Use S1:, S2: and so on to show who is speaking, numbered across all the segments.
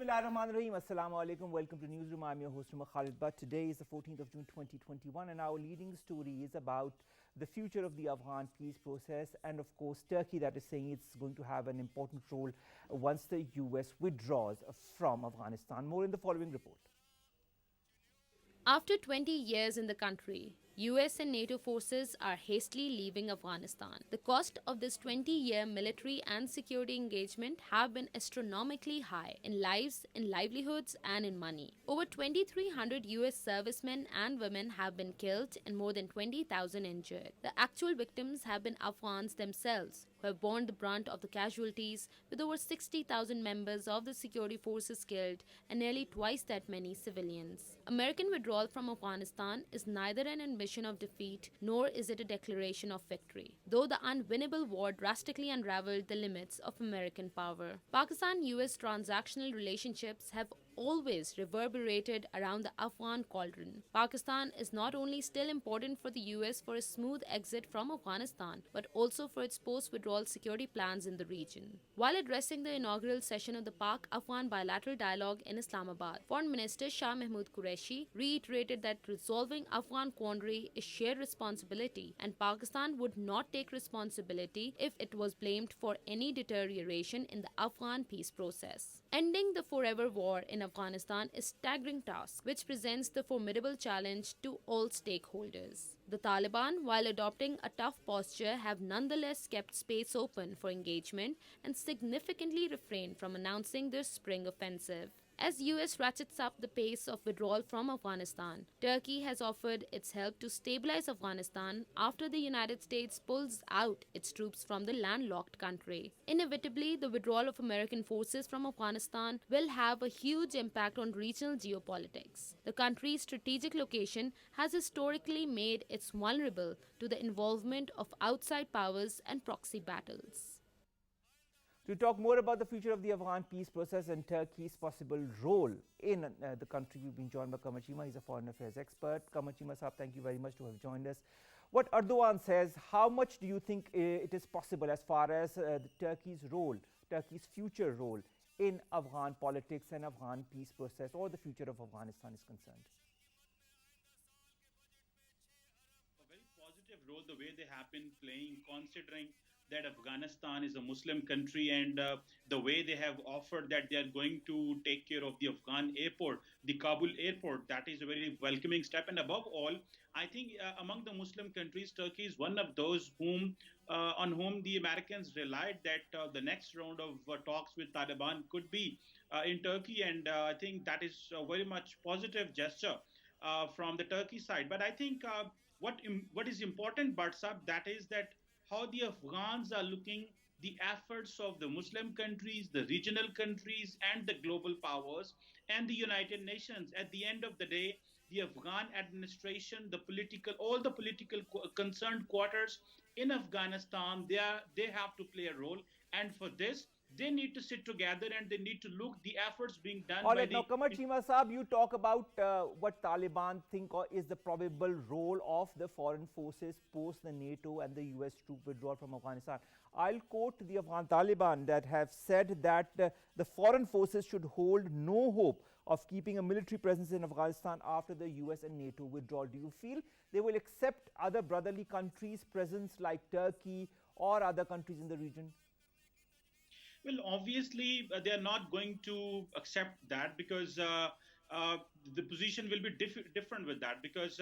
S1: Bismillahirrahmanirrahim. Assalamu alaikum. Welcome to Newsroom. I'm your host, Khalid. But today is the 14th of June 2021, and our leading story is about the future of the Afghan peace process, and of course, Turkey that is saying it's going to have an important role once the US withdraws from Afghanistan. More in the following report.
S2: After 20 years in the country, US and NATO forces are hastily leaving Afghanistan. The cost of this 20-year military and security engagement have been astronomically high in lives, in livelihoods, and in money. Over 2,300 US servicemen and women have been killed and more than 20,000 injured. The actual victims have been Afghans themselves, who have borne the brunt of the casualties, with over 60,000 members of the security forces killed and nearly twice that many civilians. American withdrawal from Afghanistan is neither an admission of defeat nor is it a declaration of victory, though the unwinnable war drastically unraveled the limits of American power. Pakistan-US transactional relationships have always reverberated around the Afghan cauldron. Pakistan is not only still important for the US for a smooth exit from Afghanistan, but also for its post-withdrawal security plans in the region. While addressing the inaugural session of the Pak-Afghan bilateral dialogue in Islamabad, Foreign Minister Shah Mahmood Qureshi reiterated that resolving Afghan quandary is shared responsibility, and Pakistan would not take responsibility if it was blamed for any deterioration in the Afghan peace process. Ending the forever war in Afghanistan is a staggering task, which presents the formidable challenge to all stakeholders. The Taliban, while adopting a tough posture, have nonetheless kept space open for engagement and significantly refrained from announcing their spring offensive. As US ratchets up the pace of withdrawal from Afghanistan, Turkey has offered its help to stabilize Afghanistan after the United States pulls out its troops from the landlocked country. Inevitably, the withdrawal of American forces from Afghanistan will have a huge impact on regional geopolitics. The country's strategic location has historically made it vulnerable to the involvement of outside powers and proxy battles.
S1: To talk more about the future of the Afghan peace process and Turkey's possible role in the country, we've been joined by Qamar Cheema. He's a foreign affairs expert. Qamar Cheema Saab, thank you very much to have joined us. What Erdogan says, how much do you think it is possible as far as Turkey's role, Turkey's future role in Afghan politics and Afghan peace process or the future of Afghanistan is concerned?
S3: A very positive role the way they have been playing, considering that Afghanistan is a Muslim country, and the way they have offered that they are going to take care of the Afghan airport, the Kabul airport, that is a very welcoming step. And above all, I think among the Muslim countries, Turkey is one of those on whom the Americans relied that the next round of talks with Taliban could be in Turkey. And I think that is a very much positive gesture from the Turkey side. But I think what is important, Batsab, that is that how the Afghans are looking the efforts of the Muslim countries, the regional countries, and the global powers, and the United Nations. At the end of the day, the Afghan administration, all the political concerned quarters in Afghanistan, they have to play a role, and for this, they need to sit together and they need to look the efforts being done
S1: All
S3: by
S1: right, now Qamar Cheema Saab, you talk about what Taliban think is the probable role of the foreign forces post the NATO and the US troop withdrawal from Afghanistan. I'll quote the Afghan Taliban that have said that the foreign forces should hold no hope of keeping a military presence in Afghanistan after the US and NATO withdrawal. Do you feel they will accept other brotherly countries' presence like Turkey or other countries in the region?
S3: Well, obviously, they are not going to accept that because the position will be different with that, because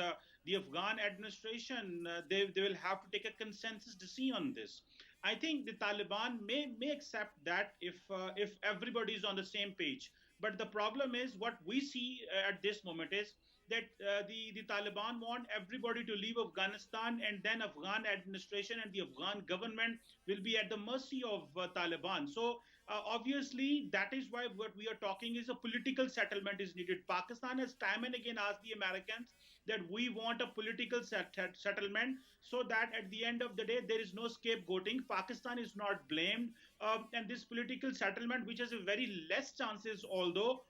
S3: the Afghan administration, they will have to take a consensus decision on this. I think the Taliban may accept that if everybody is on the same page. But the problem is what we see at this moment is that the Taliban want everybody to leave Afghanistan, and then Afghan administration and the Afghan government will be at the mercy of Taliban. So obviously, that is why what we are talking is a political settlement is needed. Pakistan has time and again asked the Americans that we want a political settlement so that at the end of the day, there is no scapegoating. Pakistan is not blamed. And this political settlement, which has a very less chances, although,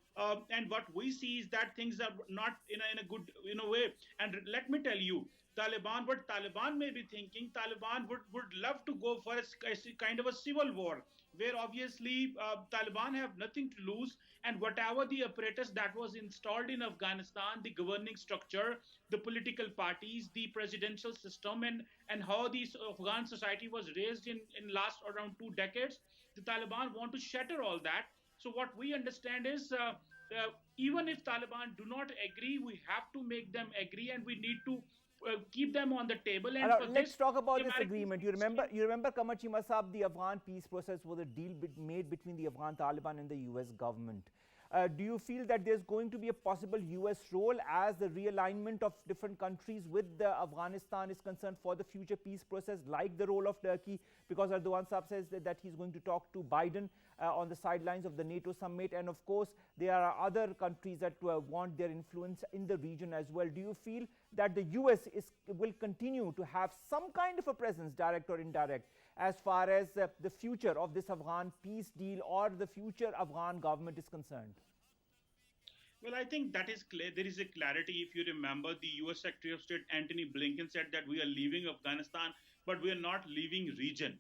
S3: and what we see is that things are not in a good way. And let me tell you, What Taliban may be thinking, Taliban would love to go for a kind of a civil war, where obviously Taliban have nothing to lose, and whatever the apparatus that was installed in Afghanistan, the governing structure, the political parties, the presidential system, and how the Afghan society was raised in last around 2 decades, the Taliban want to shatter all that. So what we understand is, even if Taliban do not agree, we have to make them agree, and we need to keep them on the table. And for
S1: Let's
S3: this,
S1: talk about
S3: the
S1: this
S3: Americans
S1: agreement. You remember, Qamar Cheema Saab, the Afghan peace process was a deal made between the Afghan Taliban and the US government. Do you feel that there's going to be a possible US role as the realignment of different countries with Afghanistan is concerned for the future peace process, like the role of Turkey? Because Erdogan Saab says that he's going to talk to Biden on the sidelines of the NATO summit, and of course there are other countries that want their influence in the region as well. Do you feel that the US will continue to have some kind of a presence, direct or indirect, as far as the future of this Afghan peace deal or the future Afghan government is concerned?
S3: Well, I think that is clear. There is a clarity. If you remember, the US Secretary of State Antony Blinken said that we are leaving Afghanistan, but we are not leaving region.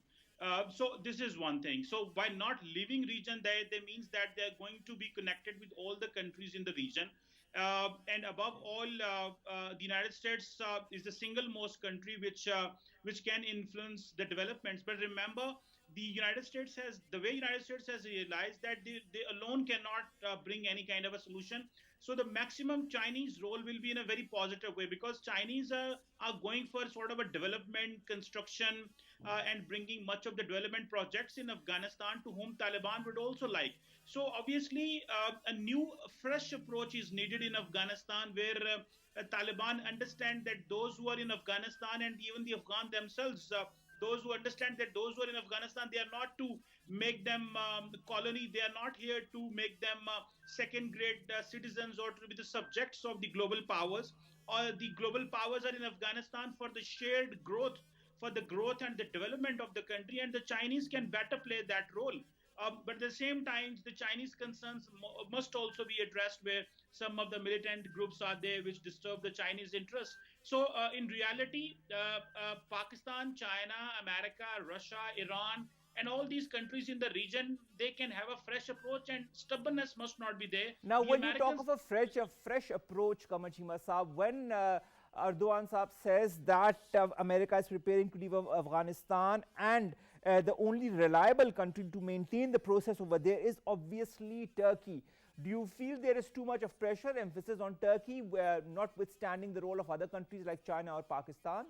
S3: So this is one thing. So by not leaving region, they means that they are going to be connected with all the countries in the region. And above all, the United States is the single most country which can influence the developments. But remember, the way United States has realized that they alone cannot bring any kind of a solution. So the maximum Chinese role will be in a very positive way, because Chinese are going for sort of a development, construction, and bringing much of the development projects in Afghanistan, to whom Taliban would also like. So obviously, a new, fresh approach is needed in Afghanistan, where Taliban understand that those who are in Afghanistan, and even the Afghan themselves, those who understand that those who are in Afghanistan, they are not to make them colony. They are not here to make them second-grade citizens or to be the subjects of the global powers. Or the global powers are in Afghanistan for the shared growth, for the growth and the development of the country, and the Chinese can better play that role. But at the same time, the Chinese concerns must also be addressed, where some of the militant groups are there which disturb the Chinese interests. So in reality, Pakistan, China, America, Russia, Iran, and all these countries in the region, they can have a fresh approach, and stubbornness must not be there.
S1: Now, when you talk of a fresh approach, Qamar Cheema Saab, when Erdogan Saab says that America is preparing to leave Afghanistan, and the only reliable country to maintain the process over there is obviously Turkey. Do you feel there is too much of pressure, emphasis on Turkey, notwithstanding the role of other countries like China or Pakistan?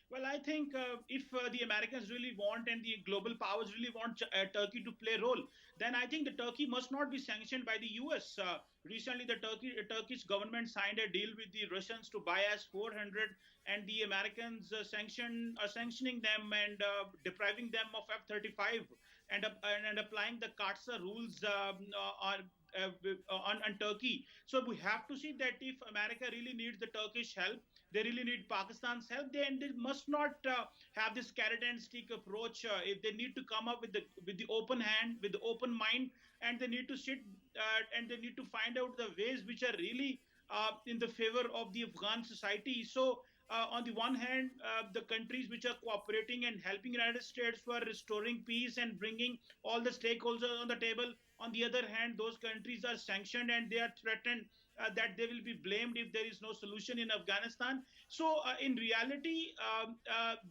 S3: Well, I think if the Americans really want, and the global powers really want Turkey to play a role, then I think the Turkey must not be sanctioned by the US. Recently, the Turkish government signed a deal with the Russians to buy S-400, and the Americans are sanctioning them and depriving them of F-35, and applying the Katsa rules on Turkey. So we have to see that if America really needs the Turkish help, they really need Pakistan's help, and they must not have this carrot and stick approach. If they need to come up with the open hand, with the open mind, and they need to sit and they need to find out the ways which are really in the favor of the Afghan society. So on the one hand, the countries which are cooperating and helping United States for restoring peace and bringing all the stakeholders on the table. On the other hand, those countries are sanctioned, and they are threatened that they will be blamed if there is no solution in Afghanistan. So in reality,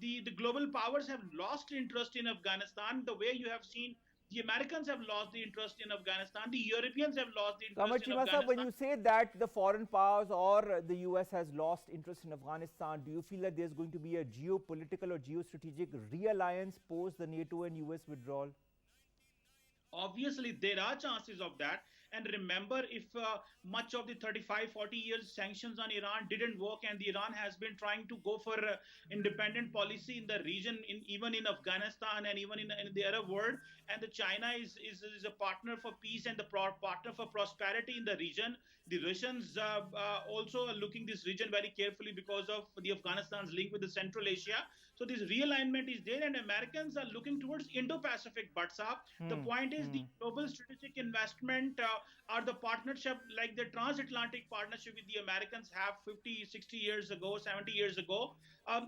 S3: the global powers have lost interest in Afghanistan, the way you have seen. The Americans have lost the interest in Afghanistan. The Europeans have lost the interest in Afghanistan.
S1: When you say that the foreign powers or the US has lost interest in Afghanistan, do you feel that there's going to be a geopolitical or geostrategic realliance post the NATO and US withdrawal?
S3: Obviously, there are chances of that. And remember, if much of the 35-40 years sanctions on Iran didn't work, and the Iran has been trying to go for independent policy in the region, even in Afghanistan and even in the Arab world, and the China is a partner for peace and the partner for prosperity in the region. The Russians also are looking this region very carefully because of the Afghanistan's link with the Central Asia. So this realignment is there, and Americans are looking towards Indo-Pacific. But the point is, the global strategic investment are the partnership, like the transatlantic partnership with the Americans have 50, 60 years ago, 70 years ago.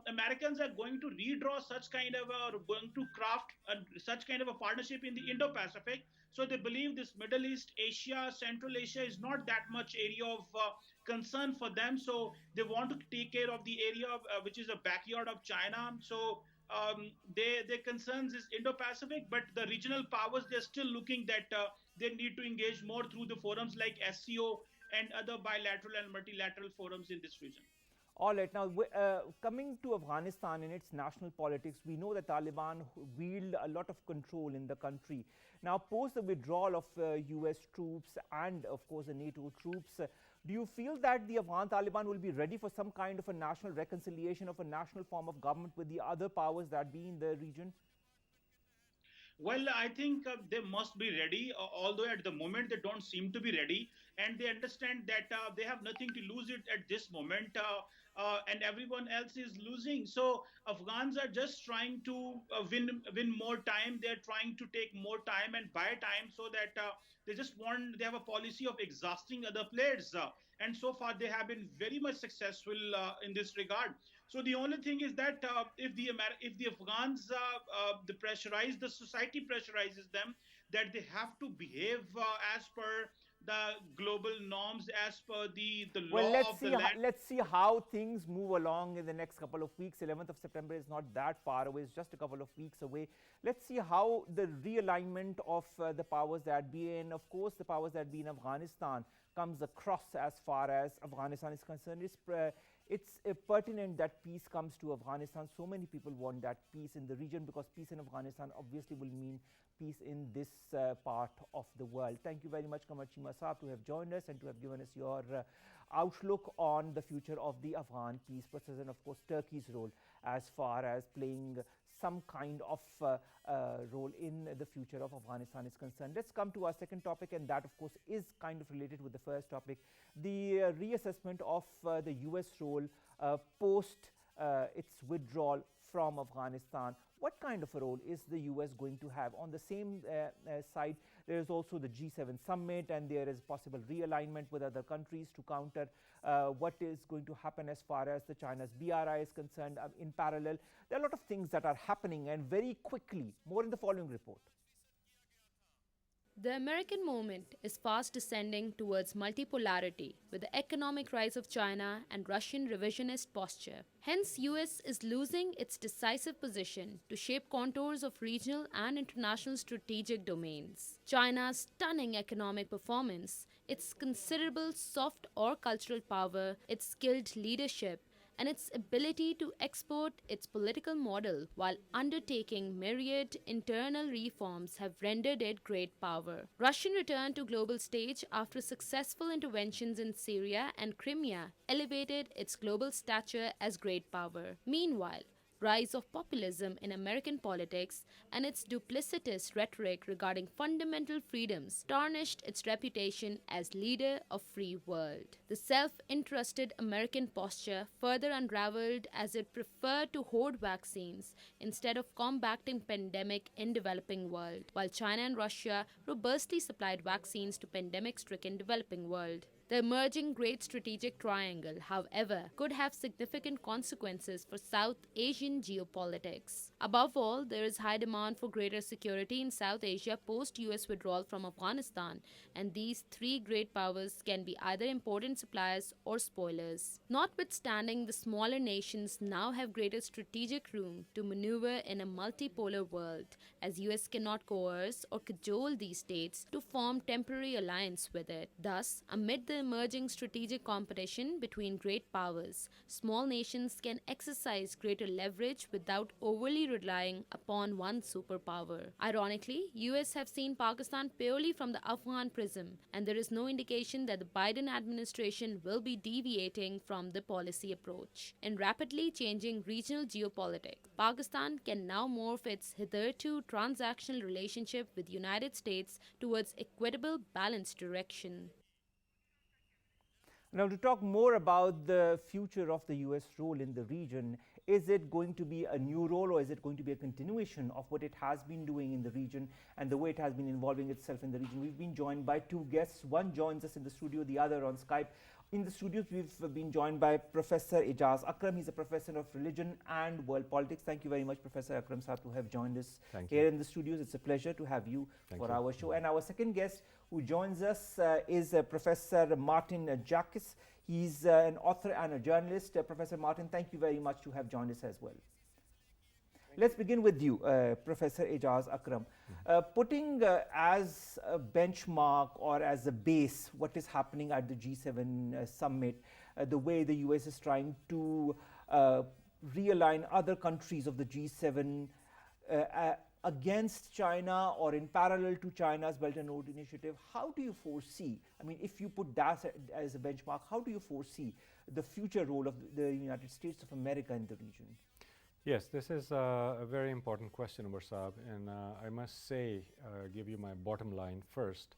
S3: Americans are going to redraw such kind of or going to craft such kind of a partnership in the Indo-Pacific. So they believe this Middle East, Asia, Central Asia is not that much area of concern for them. So they want to take care of the area which is a backyard of China. So their concerns is Indo-Pacific, but the regional powers, they're still looking that they need to engage more through the forums like SCO and other bilateral and multilateral forums in this region.
S1: All right, now coming to Afghanistan and its national politics, we know that Taliban wield a lot of control in the country. Now, post the withdrawal of US troops and, of course, the NATO troops, do you feel that the Afghan Taliban will be ready for some kind of a national reconciliation of a national form of government with the other powers that be in the region?
S3: Well, I think they must be ready, although at the moment they don't seem to be ready, and they understand that they have nothing to lose it at this moment, and everyone else is losing. So Afghans are just trying to win more time. They're trying to take more time and buy time, so that they have a policy of exhausting other players, and so far they have been very much successful in this regard. So the only thing is that if the Afghans the pressurize, the society pressurizes them that they have to behave as per the global norms, as per the
S1: Well,
S3: law of the land.
S1: let's see how things move along in the next couple of weeks. 11th of September is not that far away; it's just a couple of weeks away. Let's see how the realignment of the powers that be, and of course the powers that be in Afghanistan, comes across as far as Afghanistan is concerned. It's pertinent that peace comes to Afghanistan. So many people want that peace in the region, because peace in Afghanistan obviously will mean peace in this part of the world. Thank you very much, Qamar Cheema Saab, to have joined us and to have given us your outlook on the future of the Afghan peace process, and of course Turkey's role as far as playing some kind of role in the future of Afghanistan is concerned. Let's come to our second topic, and that of course is kind of related with the first topic, the reassessment of the US role post its withdrawal from Afghanistan. What kind of a role is the US going to have? On the same side, there is also the G7 summit, and there is possible realignment with other countries to counter what is going to happen as far as the China's BRI is concerned. In parallel, there are a lot of things that are happening, and very quickly. More in the following report.
S2: The American movement is fast descending towards multipolarity with the economic rise of China and Russian revisionist posture. Hence, US is losing its decisive position to shape contours of regional and international strategic domains. China's stunning economic performance, its considerable soft or cultural power, its skilled leadership, and its ability to export its political model while undertaking myriad internal reforms have rendered it great power. Russian return to global stage after successful interventions in Syria and Crimea elevated its global stature as great power. Meanwhile, rise of populism in American politics and its duplicitous rhetoric regarding fundamental freedoms tarnished its reputation as leader of free world. The self-interested American posture further unraveled as it preferred to hoard vaccines instead of combating pandemic in developing world, while China and Russia robustly supplied vaccines to pandemic-stricken developing world. The emerging Great Strategic Triangle, however, could have significant consequences for South Asian geopolitics. Above all, there is high demand for greater security in South Asia post-US withdrawal from Afghanistan, and these three great powers can be either important suppliers or spoilers. Notwithstanding, the smaller nations now have greater strategic room to maneuver in a multipolar world, as US cannot coerce or cajole these states to form temporary alliance with it. Thus, amid the emerging strategic competition between great powers, small nations can exercise greater leverage without overly relying upon one superpower. Ironically, US have seen Pakistan purely from the Afghan prism, and there is no indication that the Biden administration will be deviating from the policy approach. In rapidly changing regional geopolitics, Pakistan can now morph its hitherto transactional relationship with the United States towards equitable, balanced direction.
S1: Now, to talk more about the future of the US role in the region, Is it going to be a new role, or is it going to be a continuation of what it has been doing in the region and the way it has been involving itself in the region? We've been joined by two guests. One joins us in the studio, the other on Skype. In the studios, we've been joined by Professor Ejaz Akram. He's a professor of religion and world politics. Thank you very much, Professor Akram Sahab, to have joined us here in the studios. It's a pleasure to have you for our show. And our second guest who joins us is Professor Martin Jacques. He's an author and a journalist. Professor Martin, thank you very much to have joined us as well. Let's begin with you, Professor Ejaz Akram. Putting as a benchmark or as a base what is happening at the G7 summit, the way the US is trying to realign other countries of the G7 against China or in parallel to China's Belt and Road Initiative, how do you foresee, I mean, if you put that as a benchmark, how do you foresee the future role of the United States of America in the region?
S4: Yes, this is a very important question, Omar Saab, and I must say, give you my bottom line first,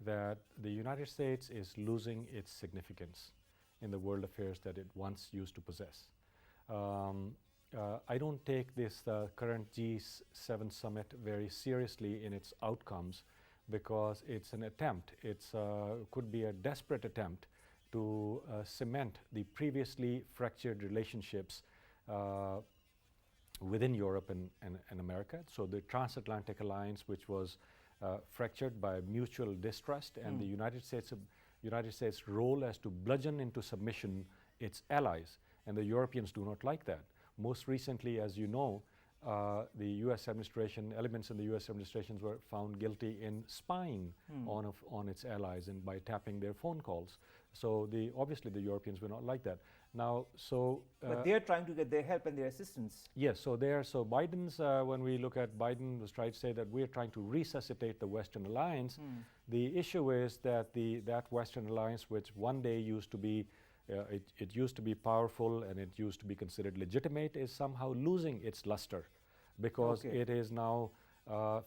S4: that the United States is losing its significance in the world affairs that it once used to possess. I don't take this current G7 summit very seriously in its outcomes, because it's an attempt, could be a desperate attempt to cement the previously fractured relationships within Europe and America. So the transatlantic alliance, which was fractured by mutual distrust, and the United States' role as to bludgeon into submission its allies, and the Europeans do not like that. Most recently, as you know, the US administration, elements in the US administrations were found guilty in spying on its allies and by tapping their phone calls. So obviously the Europeans were not like that. Now,
S1: but they're trying to get their help and their assistance.
S4: Yes, so Biden's, when we look at Biden, was trying to say that we're trying to resuscitate the Western alliance. The issue is that that Western alliance, which one day used to be it used to be powerful and it used to be considered legitimate, is somehow losing its luster, because it is now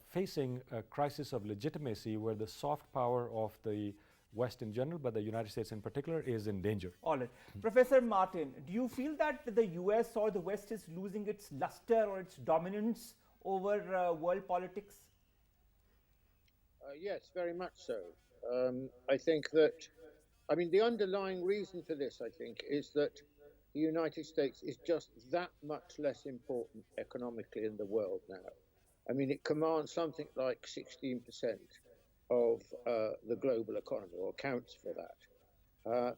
S4: facing a crisis of legitimacy where the soft power of the West in general, but the United States in particular, is in danger.
S1: All right. Professor Martin, do you feel that the US or the West is losing its luster or its dominance over world politics?
S5: Yes, very much so. I think that, the underlying reason for this, I think, is that the United States is just that much less important economically in the world now. It commands something like 16% of the global economy, or accounts for that.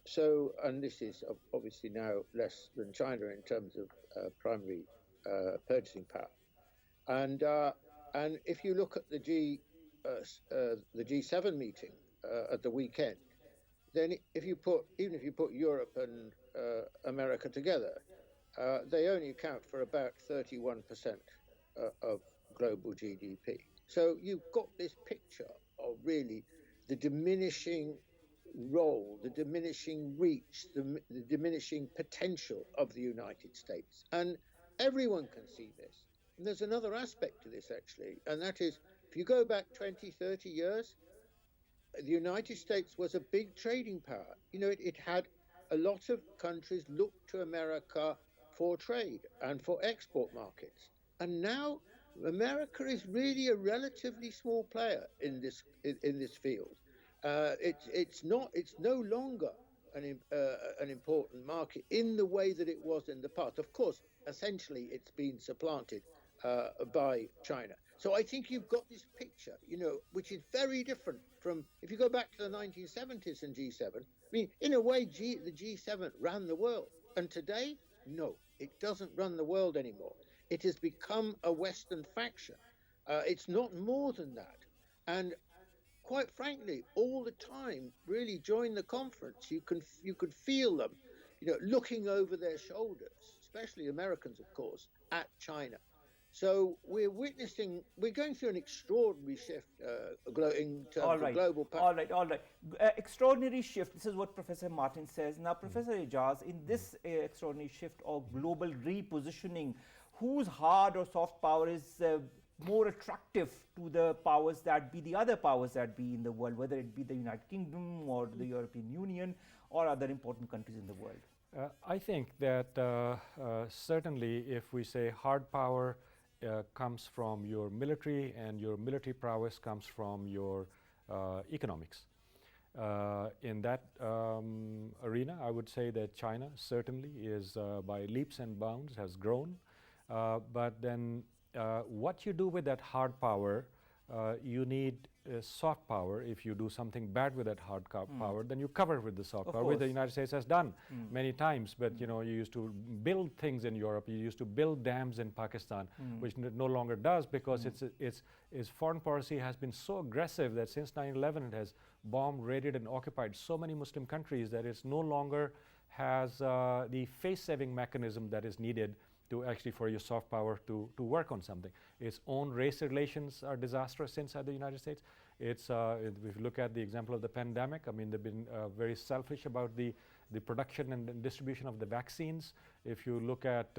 S5: And this is obviously now less than China in terms of primary purchasing power. And if you look at the G7 meeting at the weekend, then even if you put Europe and America together, they only account for about 31% of global GDP. So you've got this picture of really the diminishing role, the diminishing reach, the diminishing potential of the United States. And everyone can see this. And there's another aspect to this, actually, and that is, if you go back 20, 30 years, the United States was a big trading power. It had a lot of countries look to America for trade and for export markets. And now America is really a relatively small player in this field. It's no longer an important market in the way that it was in the past. Of course, essentially, it's been supplanted by China. So I think you've got this picture, which is very different from, if you go back to the 1970s and G7, in a way, the G7 ran the world. And today, no, it doesn't run the world anymore. It has become a Western faction. It's not more than that. And quite frankly, all the time, really during the conference, you could feel them, looking over their shoulders, especially Americans, of course, at China. So we're going through an extraordinary shift in terms of global power.
S1: All right. Extraordinary shift. This is what Professor Martin says. Now, Professor Ejaz, in this extraordinary shift of global repositioning, whose hard or soft power is more attractive to the powers that be, the other powers that be in the world, whether it be the United Kingdom or the European Union or other important countries in the world?
S4: I think that certainly if we say hard power comes from your military and your military prowess comes from your economics. In that arena, I would say that China certainly is by leaps and bounds has grown. But then what you do with that hard power, you need soft power. If you do something bad with that hard power, then you cover it with the soft power, which the United States has done many times. But you know, you used to build things in Europe. You used to build dams in Pakistan, which no longer does because its foreign policy has been so aggressive that since 9/11 it has bombed, raided, and occupied so many Muslim countries that it's no longer has the face-saving mechanism that is needed to actually for your soft power to work on something. Its own race relations are disastrous inside the United States. It's, if you look at the example of the pandemic, I mean, they've been very selfish about the production and distribution of the vaccines. If you look at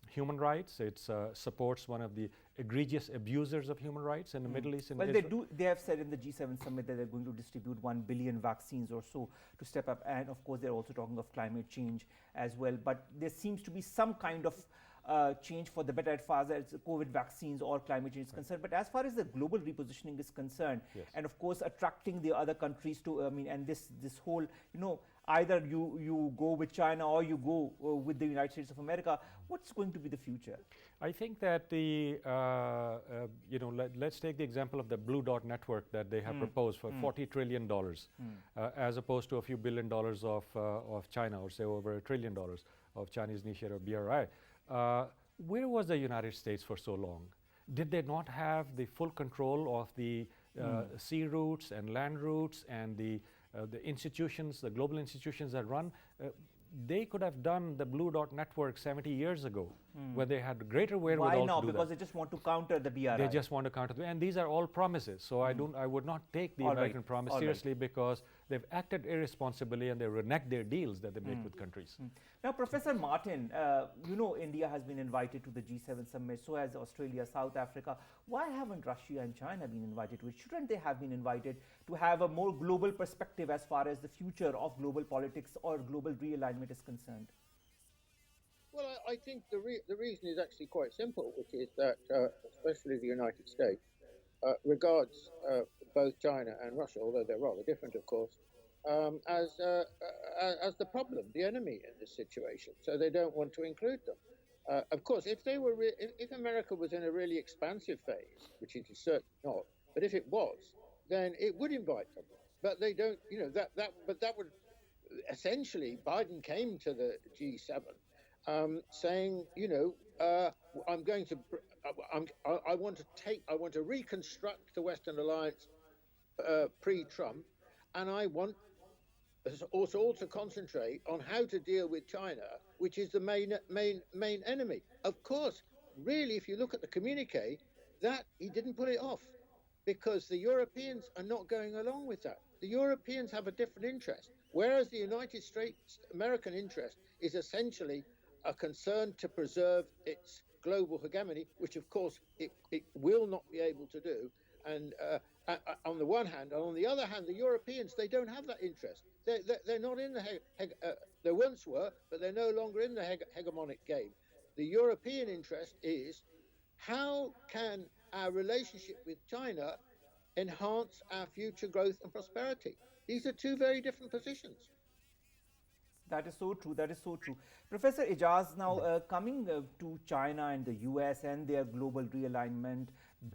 S4: human rights, it supports one of the egregious abusers of human rights in the Middle East.
S1: Well, they have said in the G7 summit that they're going to distribute 1 billion vaccines or so to step up. And of course, they're also talking of climate change as well. But there seems to be some kind of change for the better as far as COVID vaccines or climate change is concerned. But as far as the global repositioning is concerned, and of course, attracting the other countries to, I mean, and this whole, you know, either you go with China or you go with the United States of America, what's going to be the future?
S4: I think that the, you know, let's take the example of the Blue Dot Network that they have proposed for $40 trillion, as opposed to a few $1 billion of China, or say over $1 trillion of Chinese initiative or BRI. Where was the United States for so long? Did they not have the full control of the sea routes and land routes and the institutions, the global institutions that run? They could have done the Blue Dot Network 70 years ago, where they had greater wherewithal to do that.
S1: Why now? Because they just want to counter the BRI.
S4: They just want to counter and these are all promises. So I would not take the American promise seriously because they've acted irresponsibly and they renege their deals that they make with countries.
S1: Now, Professor Martin, you know, India has been invited to the G7 summit, so has Australia, South Africa. Why haven't Russia and China been invited to it? Shouldn't they have been invited to have a more global perspective as far as the future of global politics or global realignment is concerned?
S5: Well, I think the reason is actually quite simple, which is that especially the United States regards both China and Russia, although they're rather different, of course, as the problem, the enemy in this situation. So they don't want to include them. Of course, if they were, if America was in a really expansive phase, which it is certainly not, but if it was, then it would invite them. But they don't, you know, but that would essentially, Biden came to the G7 saying, you know, I want to reconstruct the Western alliance pre-Trump, and I want also to concentrate on how to deal with China, which is the main enemy. Of course, really, if you look at the communique, that he didn't put it off because the Europeans are not going along with that. The Europeans have a different interest, whereas the United States American interest is essentially a concern to preserve its global hegemony, which of course it will not be able to do. And on the one hand, and on the other hand, the Europeans, they don't have that interest. They're not in the they once were, but they're no longer in the hegemonic game. The European interest is how can our relationship with China enhance our future growth and prosperity? These are two very different positions.
S1: That is so true. That is so true. Professor Ejaz, now coming to China and the US and their global realignment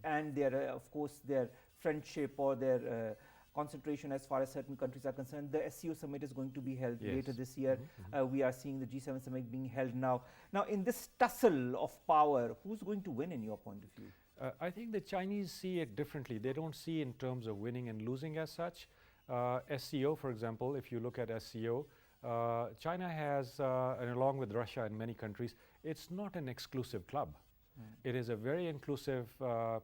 S1: and their, of course, their friendship or their concentration as far as certain countries are concerned, the SCO summit is going to be held later this year. We are seeing the G7 summit being held now. Now, in this tussle of power, who's going to win in your point of view?
S4: I think the Chinese see it differently. They don't see in terms of winning and losing as such. SCO, for example, if you look at SCO, China has, and along with Russia and many countries, it's not an exclusive club. It is a very inclusive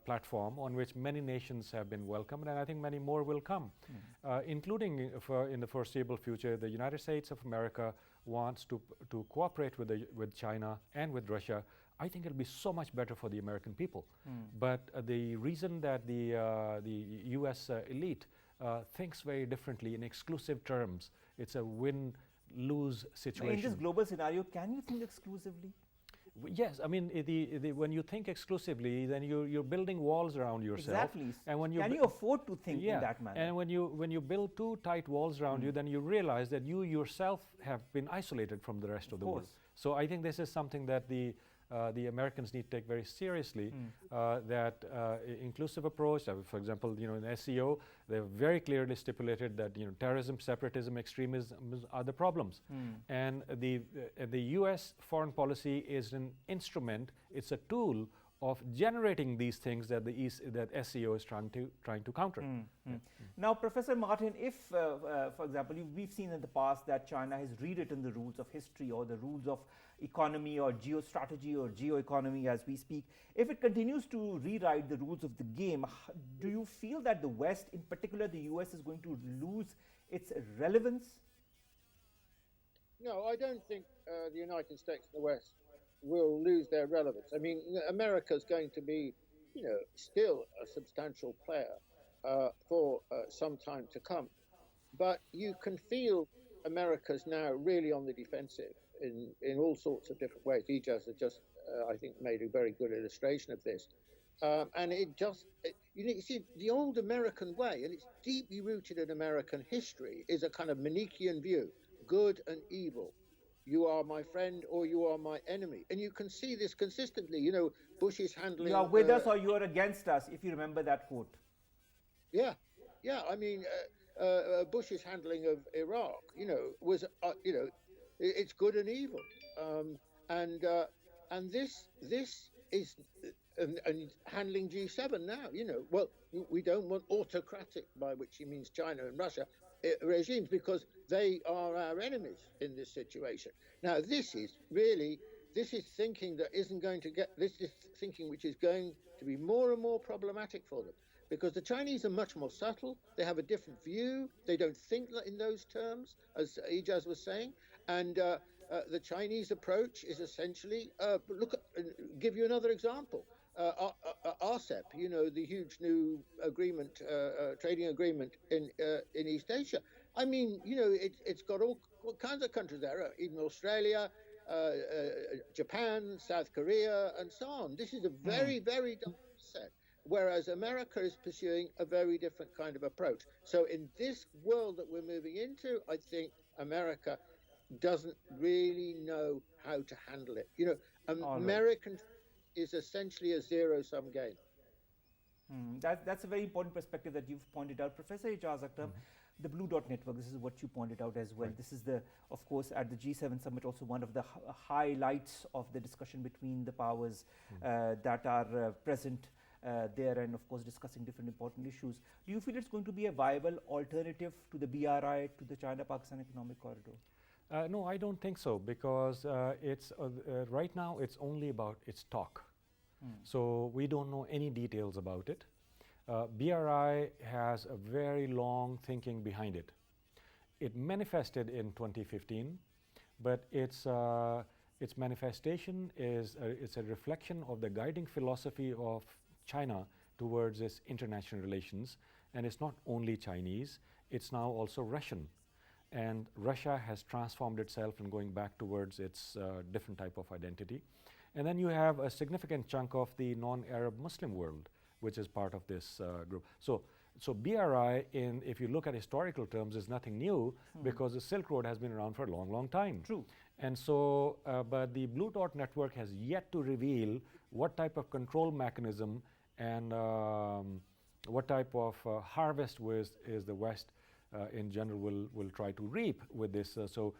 S4: platform on which many nations have been welcomed, and I think many more will come, including in the foreseeable future. The United States of America wants to cooperate with China and with Russia. I think it'll be so much better for the American people. But the reason that the US elite thinks very differently in exclusive terms, it's a win lose situation.
S1: In this global scenario, can you think exclusively?
S4: Yes, I mean, when you think exclusively, then you're building walls around yourself.
S1: Exactly.
S4: And when
S1: can you afford to think in that manner?
S4: And when you build too tight walls around you, then you realize that you yourself have been isolated from the rest of the world. So I think this is something that the Americans need to take very seriously. That inclusive approach. For example, in SEO, they've very clearly stipulated that terrorism, separatism, extremism are the problems. And the U.S. foreign policy is an instrument. It's a tool of generating these things that that SEO is trying to counter.
S1: Now, Professor Martin, if, for example, we've seen in the past that China has rewritten the rules of history or the rules of economy or geostrategy or geoeconomy as we speak, if it continues to rewrite the rules of the game, do you feel that the West, in particular the US, is going to lose its relevance?
S5: No, I don't think the United States and the West will lose their relevance. I mean, America's going to be, still a substantial player for some time to come. But you can feel America's now really on the defensive in all sorts of different ways. Ejaz has just, I think, made a very good illustration of this. And you see, the old American way, and it's deeply rooted in American history, is a kind of Manichaean view, good and evil. You are my friend or you are my enemy. And you can see this consistently. Bush is handling...
S1: You are with us or you are against us, if you remember that quote. Yeah.
S5: I mean, Bush's handling of Iraq, was, it's good and evil. And this is... And handling G7 now, well, we don't want autocratic, by which he means China and Russia, regimes, because they are our enemies in this situation. Now, this is thinking that isn't going to this is thinking which is going to be more and more problematic for them, because the Chinese are much more subtle. They have a different view. They don't think in those terms, as Ejaz was saying. And the Chinese approach is essentially, give you another example. RCEP, the huge new agreement, trading agreement in East Asia. I mean, it's got all kinds of countries there, even Australia, Japan, South Korea, and so on. This is a very, very diverse set, whereas America is pursuing a very different kind of approach. So in this world that we're moving into, I think America doesn't really know how to handle it. American is essentially a zero-sum game.
S1: That's a very important perspective that you've pointed out. Professor Ejaz, Akram, the Blue Dot Network, this is what you pointed out as well. Right. This is of course, at the G7 summit, also one of the highlights of the discussion between the powers that are present there, and of course discussing different important issues. Do you feel it's going to be a viable alternative to the BRI, to the China-Pakistan Economic Corridor?
S4: No, I don't think so, because right now it's only about its talk. So we don't know any details about it. BRI has a very long thinking behind it. It manifested in 2015, but its manifestation it's a reflection of the guiding philosophy of China towards its international relations. And it's not only Chinese, it's now also Russian. And Russia has transformed itself and going back towards its different type of identity. And then you have a significant chunk of the non-Arab Muslim world, which is part of this group. So BRI, if you look at historical terms, is nothing new, because the Silk Road has been around for a long, long time.
S1: True.
S4: And so, but the Blue Dot Network has yet to reveal what type of control mechanism and what type of harvest is the West in general will try to reap with this. So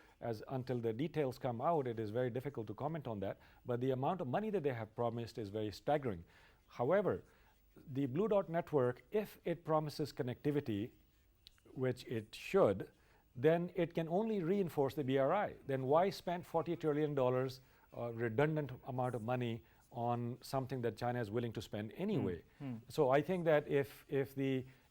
S4: until the details come out, it is very difficult to comment on that. But the amount of money that they have promised is very staggering. However, the Blue Dot Network, if it promises connectivity, which it should, then it can only reinforce the BRI. Then why spend $40 trillion redundant amount of money on something that China is willing to spend anyway? So I think that if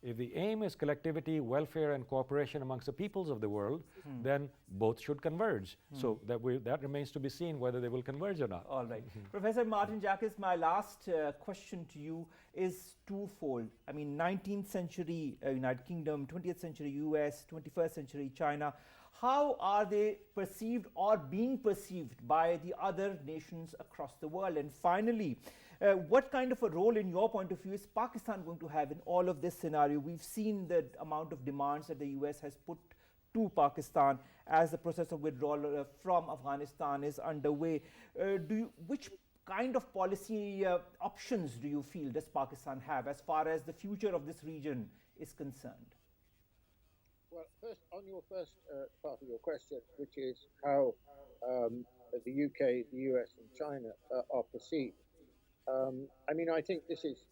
S4: If the aim is collectivity, welfare, and cooperation amongst the peoples of the world, then both should converge. So that remains to be seen whether they will converge or not.
S1: All right. Professor Martin Jacques, my last question to you is twofold. I mean, 19th century United Kingdom, 20th century US, 21st century China. How are they perceived or being perceived by the other nations across the world? And finally, what kind of a role, in your point of view, is Pakistan going to have in all of this scenario? We've seen the amount of demands that the US has put to Pakistan as the process of withdrawal from Afghanistan is underway. Which kind of policy options do you feel does Pakistan have as far as the future of this region is concerned?
S5: Well, first, on your first part of your question, which is how the UK, the US, and China are perceived. I mean, I think this is,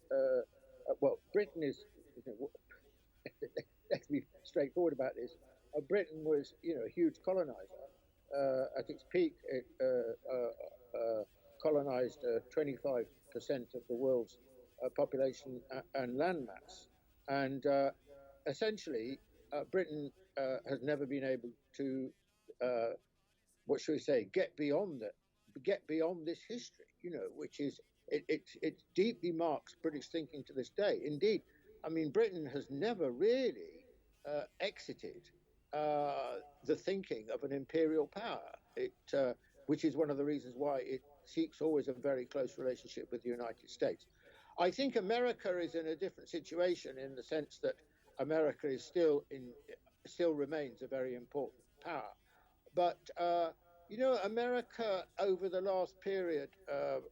S5: well, Britain is, let's be straightforward about this. Britain was, a huge colonizer. At its peak, it colonized 25% of the world's population and landmass. And essentially, Britain has never been able to, what should we say, get beyond this history, which is, it deeply marks British thinking to this day. Indeed, I mean, Britain has never really exited the thinking of an imperial power, which is one of the reasons why it seeks always a very close relationship with the United States. I think America is in a different situation in the sense that America is still remains a very important power. But America over the last period,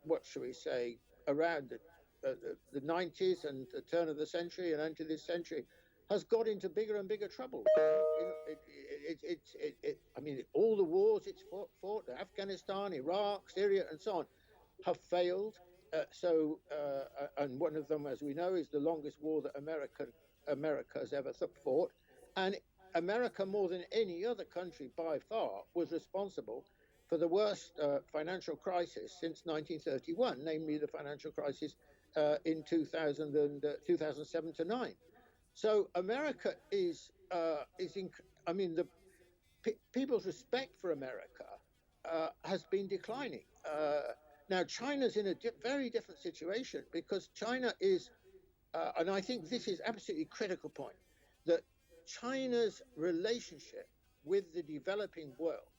S5: what shall we say, around the 90s and the turn of the century and into this century, has got into bigger and bigger trouble. I mean, all the wars it's fought, Afghanistan, Iraq, Syria, and so on, have failed. And one of them, as we know, is the longest war that America has ever fought. And America, more than any other country by far, was responsible for the worst financial crisis since 1931, namely the financial crisis in 2007 to 9. So America people's respect for America has been declining. Now, China's in a very different situation because China is, and I think this is absolutely critical point, that China's relationship with the developing world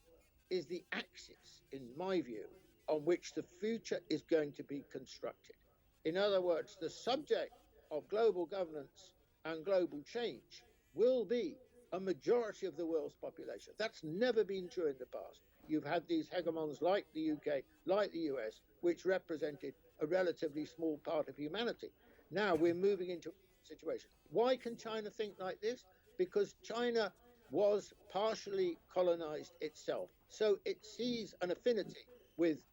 S5: is the axis, in my view, on which the future is going to be constructed. In other words, the subject of global governance and global change will be a majority of the world's population. That's never been true in the past. You've had these hegemons like the UK, like the US, which represented a relatively small part of humanity. Now we're moving into a situation. Why can China think like this? Because China was partially colonized itself. So it sees an affinity with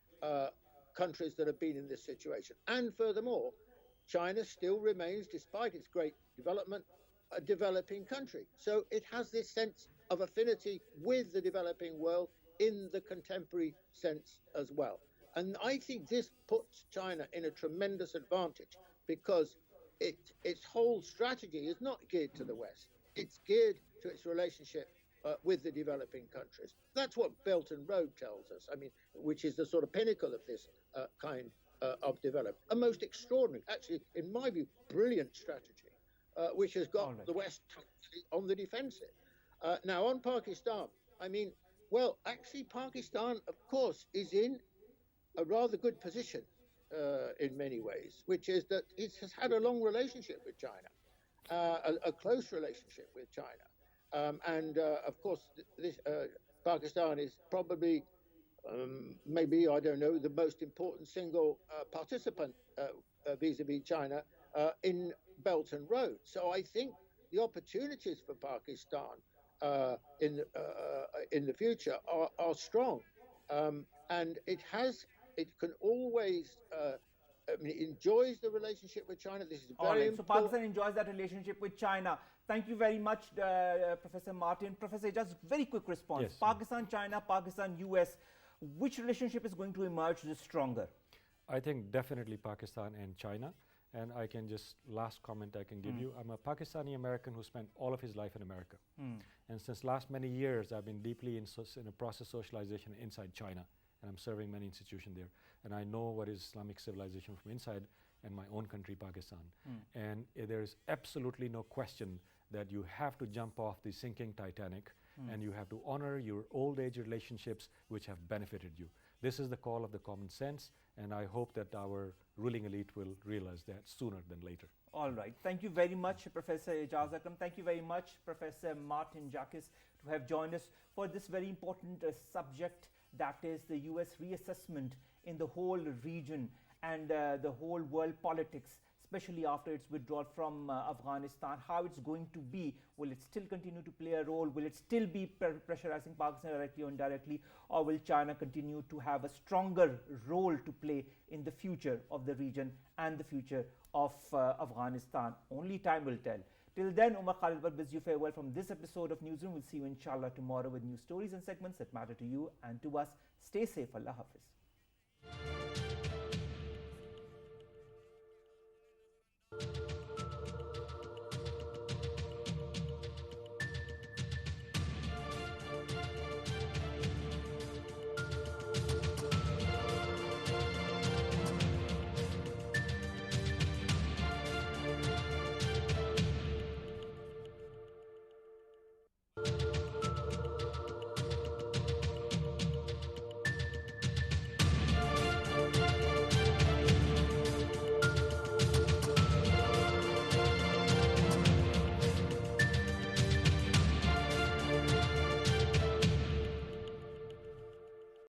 S5: countries that have been in this situation. And furthermore, China still remains, despite its great development, a developing country. So it has this sense of affinity with the developing world in the contemporary sense as well. And I think this puts China in a tremendous advantage because its whole strategy is not geared to the West. It's geared to its relationship with the developing countries. That's what Belt and Road tells us, I mean, which is the sort of pinnacle of this kind of development. A most extraordinary, actually, in my view, brilliant strategy, which has got the West on the defensive. Now, on Pakistan, I mean, well, actually, Pakistan, of course, is in a rather good position in many ways, which is that it has had a long relationship with China, a close relationship with China. Of course, Pakistan is probably, maybe, I don't know, the most important single participant vis-a-vis China in Belt and Road. So I think the opportunities for Pakistan in the future are strong, and it can always. It enjoys the relationship with China. This is very important.
S1: So Pakistan enjoys that relationship with China. Thank you very much, Professor Martin. Professor, just very quick response. Yes. Pakistan, China, Pakistan, US. Which relationship is going to emerge the stronger?
S4: I think definitely Pakistan and China. And I can just, last comment I can give you, I'm a Pakistani American who spent all of his life in America. And since last many years, I've been deeply in a process of socialization inside China, and I'm serving many institutions there. And I know what is Islamic civilization from inside and my own country, Pakistan. And there is absolutely no question that you have to jump off the sinking Titanic and you have to honor your old age relationships which have benefited you. This is the call of the common sense, and I hope that our ruling elite will realize that sooner than later.
S1: All right. Thank you very much, Professor Ejaz Akram. Thank you very much, Professor Martin Jacques, to have joined us for this very important subject, that is the US reassessment in the whole region and the whole world politics, especially after its withdrawal from Afghanistan. How it's going to be? Will it still continue to play a role? Will it still be pressurizing Pakistan directly or indirectly? Or will China continue to have a stronger role to play in the future of the region and the future of Afghanistan? Only time will tell. Till then, Omar, Khalid bids you farewell from this episode of Newsroom. We'll see you inshallah tomorrow with new stories and segments that matter to you and to us. Stay safe. Allah Hafiz.